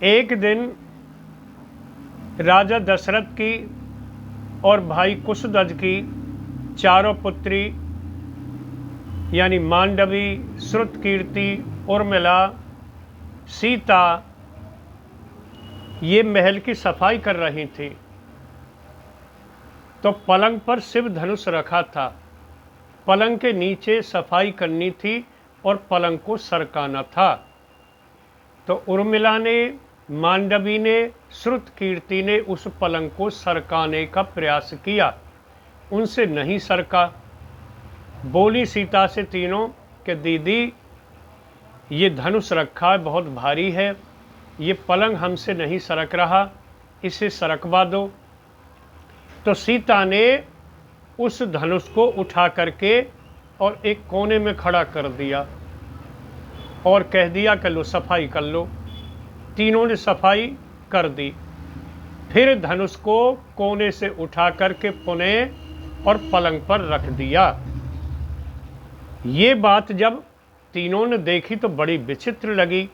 एक दिन राजा दशरथ की और भाई कुशध्वज की चारों पुत्री यानी मांडवी, श्रुतकीर्ति, उर्मिला, सीता ये महल की सफाई कर रही थी। तो पलंग पर शिव धनुष रखा था, पलंग के नीचे सफाई करनी थी और पलंग को सरकाना था। तो उर्मिला ने, मांडवी ने, श्रुतकीर्ति ने उस पलंग को सरकाने का प्रयास किया, उनसे नहीं सरका। बोली सीता से तीनों कि दीदी ये धनुष रखा है, बहुत भारी है, ये पलंग हमसे नहीं सरक रहा, इसे सरकवा दो। तो सीता ने उस धनुष को उठा करके और एक कोने में खड़ा कर दिया और कह दिया कि लो सफाई कर लो। तीनों ने सफाई कर दी। फिर धनुष को कोने से उठा करके पुनः और पलंग पर रख दिया। ये बात जब तीनों ने देखी तो बड़ी विचित्र लगी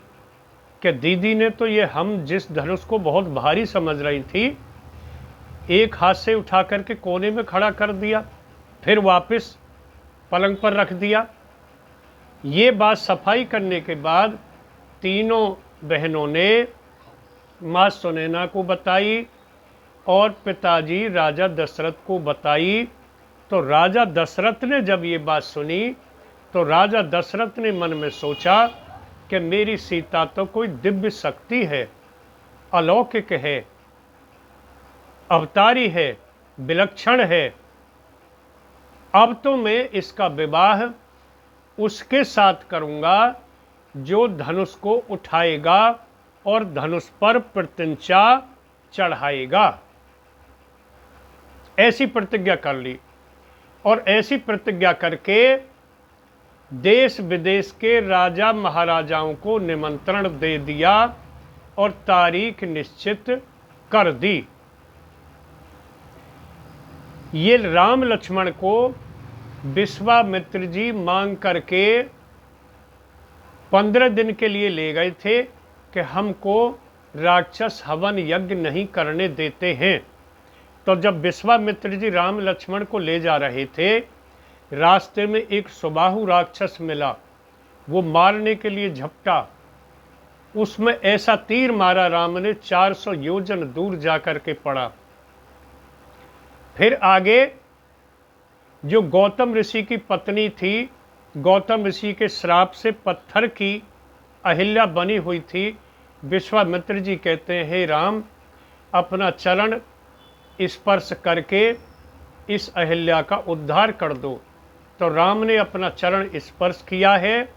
कि दीदी ने तो ये हम जिस धनुष को बहुत भारी समझ रही थी, एक हाथ से उठा करके कोने में खड़ा कर दिया, फिर वापस पलंग पर रख दिया। ये बात सफाई करने के बाद तीनों बहनों ने माँ सुनैना को बताई और पिताजी राजा दशरथ को बताई। तो राजा दशरथ ने जब ये बात सुनी तो राजा दशरथ ने मन में सोचा कि मेरी सीता तो कोई दिव्य शक्ति है, अलौकिक है, अवतारी है, विलक्षण है। अब तो मैं इसका विवाह उसके साथ करूंगा जो धनुष को उठाएगा और धनुष पर प्रत्यंचा चढ़ाएगा। ऐसी प्रतिज्ञा कर ली और ऐसी प्रतिज्ञा करके देश विदेश के राजा महाराजाओं को निमंत्रण दे दिया और तारीख निश्चित कर दी। ये राम लक्ष्मण को विश्वामित्र जी मांग करके 15 दिन के लिए ले गए थे कि हमको राक्षस हवन यज्ञ नहीं करने देते हैं। तो जब विश्वामित्र जी राम लक्ष्मण को ले जा रहे थे, रास्ते में एक सुबाहु राक्षस मिला, वो मारने के लिए झपटा। उसमें ऐसा तीर मारा राम ने 400 योजन दूर जाकर के पड़ा। फिर आगे जो गौतम ऋषि की पत्नी थी, गौतम ऋषि के श्राप से पत्थर की अहिल्या बनी हुई थी। विश्वामित्र जी कहते हैं, हे राम, अपना चरण स्पर्श करके इस अहिल्या का उद्धार कर दो। तो राम ने अपना चरण स्पर्श किया है,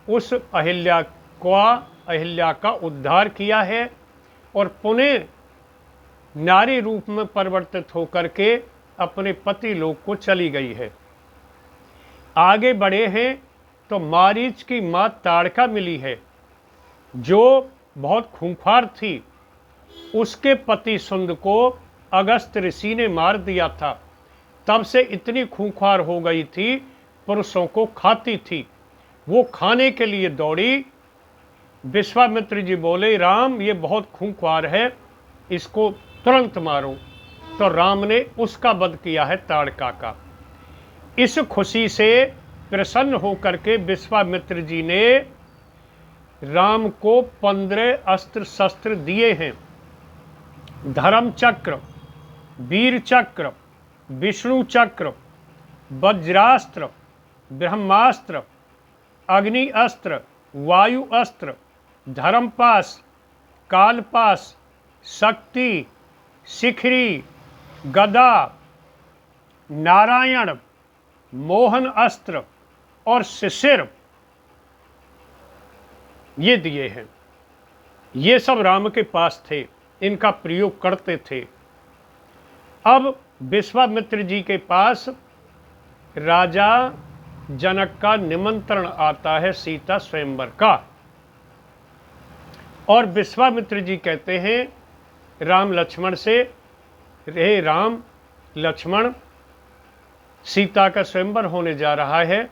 उस अहिल्या का उद्धार किया है और पुनः नारी रूप में परिवर्तित होकर के अपने पति लोक को चली गई है। आगे बढ़े हैं तो मारीच की मां ताड़का मिली है, जो बहुत खूंखार थी। उसके पति सुंद को अगस्त ऋषि ने मार दिया था। तब से इतनी खूंखार हो गई थी, पुरुषों को खाती थी। वो खाने के लिए दौड़ी। विश्वामित्र जी बोले, राम ये बहुत खूंखार है, इसको तुरंत मारो। तो राम ने उसका वध किया है, ताड़का का। इस खुशी से प्रसन्न होकर के विश्वामित्र जी ने राम को 15 अस्त्र शस्त्र दिए हैं। धर्म चक्र, वीर चक्र, विष्णु चक्र, वज्रास्त्र, ब्रह्मास्त्र, अग्नि अस्त्र, वायु अस्त्र, धर्मपास, कालपास, शक्ति, शिखरी, गदा, नारायण, मोहन अस्त्र और शिशिर ये दिए हैं। ये सब राम के पास थे, इनका प्रयोग करते थे। अब विश्वामित्र जी के पास राजा जनक का निमंत्रण आता है सीता स्वयंवर का। और विश्वामित्र जी कहते हैं राम लक्ष्मण से, हे राम लक्ष्मण, सीता का स्वयंवर होने जा रहा है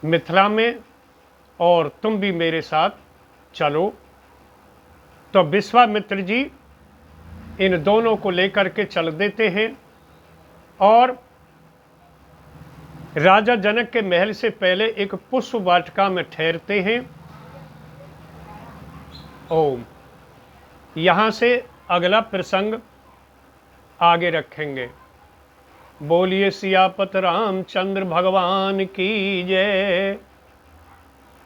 मिथिला में और तुम भी मेरे साथ चलो। तो विश्वामित्र जी इन दोनों को लेकर के चल देते हैं और राजा जनक के महल से पहले एक पुष्प वाटिका में ठहरते हैं। ओम। यहाँ से अगला प्रसंग आगे रखेंगे। बोलिए सियापत रामचंद्र भगवान की जय।